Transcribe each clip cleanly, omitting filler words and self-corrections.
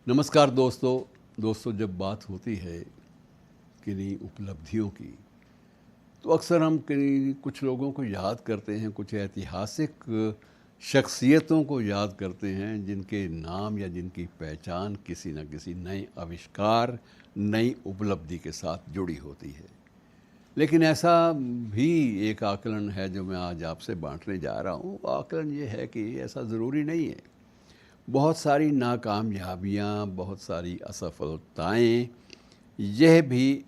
नमस्कार दोस्तों जब बात होती है किन्हीं उपलब्धियों की तो अक्सर हम किन्हीं कुछ लोगों को याद करते हैं, कुछ ऐतिहासिक शख्सियतों को याद करते हैं जिनके नाम या जिनकी पहचान किसी न किसी नए आविष्कार, नई उपलब्धि के साथ जुड़ी होती है। लेकिन ऐसा भी एक आकलन है जो मैं आज आपसे बांटने जा रहा हूँ। आकलन ये है कि ऐसा ज़रूरी नहीं है। बहुत सारी नाकामयाबियाँ, बहुत सारी असफलताएं, यह भी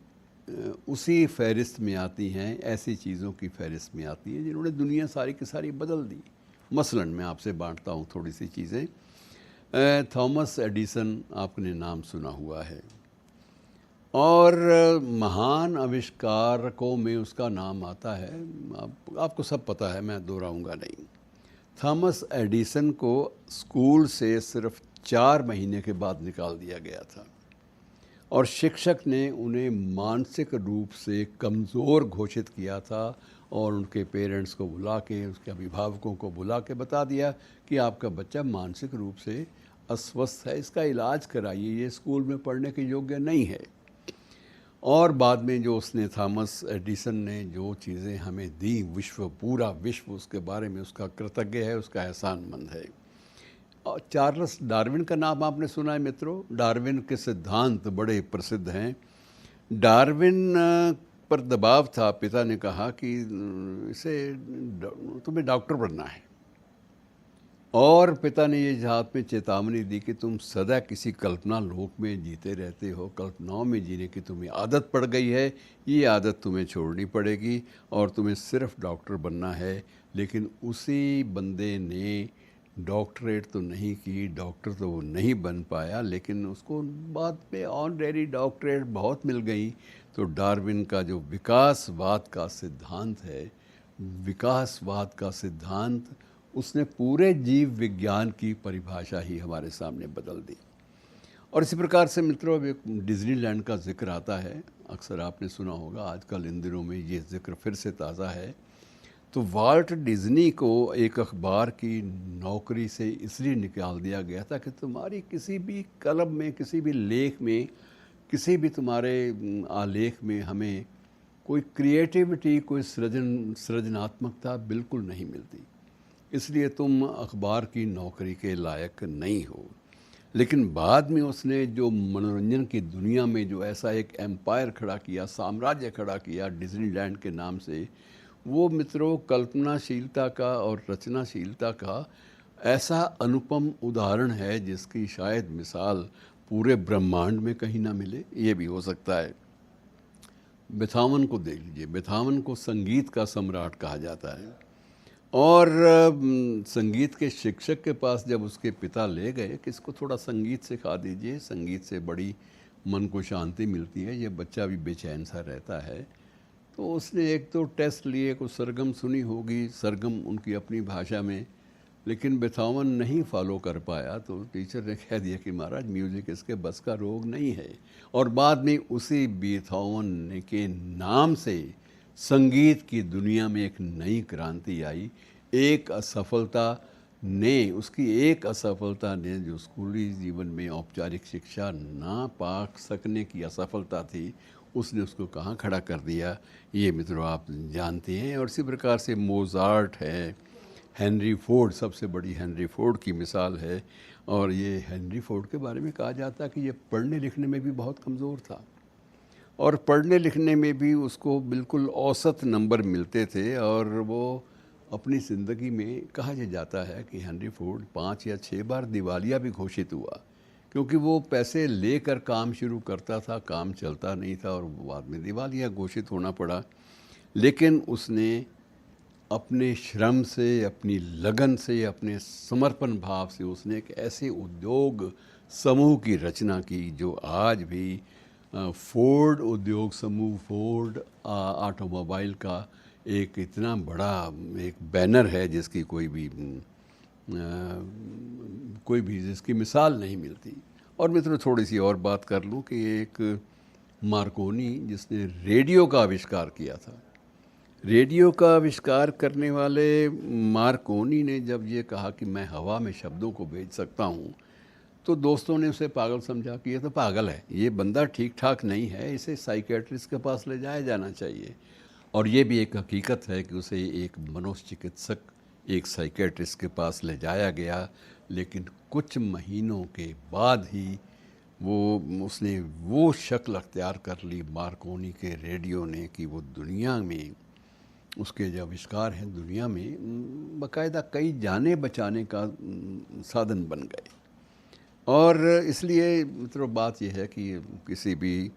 उसी फ़हरिस्त में आती हैं, ऐसी चीज़ों की फ़हरिस्त में आती हैं जिन्होंने दुनिया सारी की सारी बदल दी। मसलन मैं आपसे बांटता हूँ थोड़ी सी चीज़ें। थॉमस एडिसन आपने नाम सुना हुआ है और महान आविष्कारकों में उसका नाम आता है। आपको सब पता है, मैं दोहराऊंगा नहीं। थॉमस एडिसन को स्कूल से सिर्फ 4 महीने के बाद निकाल दिया गया था और शिक्षक ने उन्हें मानसिक रूप से कमज़ोर घोषित किया था और उनके पेरेंट्स को बुला के, उसके अभिभावकों को बुला के बता दिया कि आपका बच्चा मानसिक रूप से अस्वस्थ है, इसका इलाज कराइए, ये स्कूल में पढ़ने के योग्य नहीं है। और बाद में जो उसने थॉमस एडिसन ने जो चीज़ें हमें दी, पूरा विश्व उसके बारे में उसका कृतज्ञ है, उसका एहसानमंद है। और चार्ल्स डार्विन का नाम आपने सुना है मित्रों। डार्विन के सिद्धांत बड़े प्रसिद्ध हैं। डार्विन पर दबाव था, पिता ने कहा कि इसे तुम्हें डॉक्टर बनना है और पिता ने ये हाथ में चेतावनी दी कि तुम सदा किसी कल्पना लोक में जीते रहते हो, कल्पनाओं में जीने की तुम्हें आदत पड़ गई है, ये आदत तुम्हें छोड़नी पड़ेगी और तुम्हें सिर्फ डॉक्टर बनना है। लेकिन उसी बंदे ने डॉक्टरेट तो नहीं की, डॉक्टर तो वो नहीं बन पाया, लेकिन उसको बाद में ऑनरेरी डॉक्टरेट बहुत मिल गई। तो डार्विन का जो विकासवाद का सिद्धांत है, विकासवाद का सिद्धांत उसने पूरे जीव विज्ञान की परिभाषा ही हमारे सामने बदल दी। और इसी प्रकार से मित्रों, अब एक डिज्नीलैंड का जिक्र आता है, अक्सर आपने सुना होगा, आजकल इन दिनों में ये जिक्र फिर से ताज़ा है। तो वाल्ट डिज्नी को एक अखबार की नौकरी से इसलिए निकाल दिया गया था कि तुम्हारी किसी भी कलम में, किसी भी लेख में, किसी भी तुम्हारे आलेख में हमें कोई क्रिएटिविटी, कोई सृजनात्मकता बिल्कुल नहीं मिलती, इसलिए तुम अखबार की नौकरी के लायक नहीं हो। लेकिन बाद में उसने जो मनोरंजन की दुनिया में जो ऐसा एक एम्पायर खड़ा किया, साम्राज्य खड़ा किया डिज्नीलैंड के नाम से, वो मित्रों कल्पनाशीलता का और रचनाशीलता का ऐसा अनुपम उदाहरण है जिसकी शायद मिसाल पूरे ब्रह्मांड में कहीं ना मिले। ये भी हो सकता है। बेथावन को देख लीजिए। बेथावन को संगीत का सम्राट कहा जाता है और संगीत के शिक्षक के पास जब उसके पिता ले गए कि इसको थोड़ा संगीत सिखा दीजिए, संगीत से बड़ी मन को शांति मिलती है, ये बच्चा भी बेचैन सा रहता है। तो उसने एक तो टेस्ट लिए, कुछ सरगम सुनी होगी, सरगम उनकी अपनी भाषा में, लेकिन बेथावन नहीं फॉलो कर पाया। तो टीचर ने कह दिया कि महाराज म्यूज़िक इसके बस का रोग नहीं है। और बाद में उसी बेथावन के नाम से संगीत की दुनिया में एक नई क्रांति आई। एक असफलता ने जो स्कूली जीवन में औपचारिक शिक्षा ना पा सकने की असफलता थी, उसने उसको कहाँ खड़ा कर दिया, ये मित्रों आप जानते हैं। और इसी प्रकार से मोज़ार्ट है, हेनरी फोर्ड, सबसे बड़ी हेनरी फोर्ड की मिसाल है। और ये हेनरी फोर्ड के बारे में कहा जाता है कि ये पढ़ने लिखने में भी बहुत कमज़ोर था और पढ़ने लिखने में भी उसको बिल्कुल औसत नंबर मिलते थे। और वो अपनी ज़िंदगी में कहा जाता है कि हेनरी फोर्ड 5 या 6 बार दिवालिया भी घोषित हुआ, क्योंकि वो पैसे लेकर काम शुरू करता था, काम चलता नहीं था और बाद में दिवालिया घोषित होना पड़ा। लेकिन उसने अपने श्रम से, अपनी लगन से, अपने समर्पण भाव से उसने एक ऐसे उद्योग समूह की रचना की जो आज भी फोर्ड उद्योग समूह, फोर्ड ऑटोमोबाइल का एक इतना बड़ा एक बैनर है जिसकी कोई भी जिसकी मिसाल नहीं मिलती। और मित्रों थोड़ी सी और बात कर लूँ कि एक मार्कोनी जिसने रेडियो का आविष्कार किया था, रेडियो का आविष्कार करने वाले मार्कोनी ने जब ये कहा कि मैं हवा में शब्दों को भेज सकता हूँ, तो दोस्तों ने उसे पागल समझा कि ये तो पागल है, ये बंदा ठीक ठाक नहीं है, इसे साइकेट्रिस्ट के पास ले जाया जाना चाहिए। और ये भी एक हकीकत है कि उसे एक मनोचिकित्सक, एक साइकेट्रिस्ट के पास ले जाया गया, लेकिन कुछ महीनों के बाद ही उसने वो शक्ल अख्तियार कर ली मार्कोनी के रेडियो ने कि वो दुनिया में, उसके जो आविष्कार हैं दुनिया में बाकायदा कई जानें बचाने का साधन बन गए। और इसलिए मतलब बात यह है कि किसी भी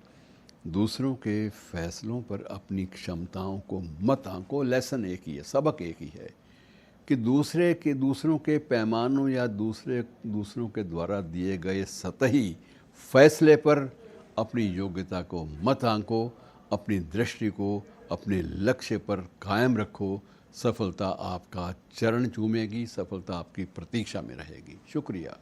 दूसरों के फैसलों पर अपनी क्षमताओं को मत आंको। लेसन एक ही है, सबक एक ही है कि दूसरों के पैमानों या दूसरों के द्वारा दिए गए सतही फैसले पर अपनी योग्यता को मत आंको, अपनी दृष्टि को अपने लक्ष्य पर कायम रखो। सफलता आपका चरण चूमेगी, सफलता आपकी प्रतीक्षा में रहेगी। शुक्रिया।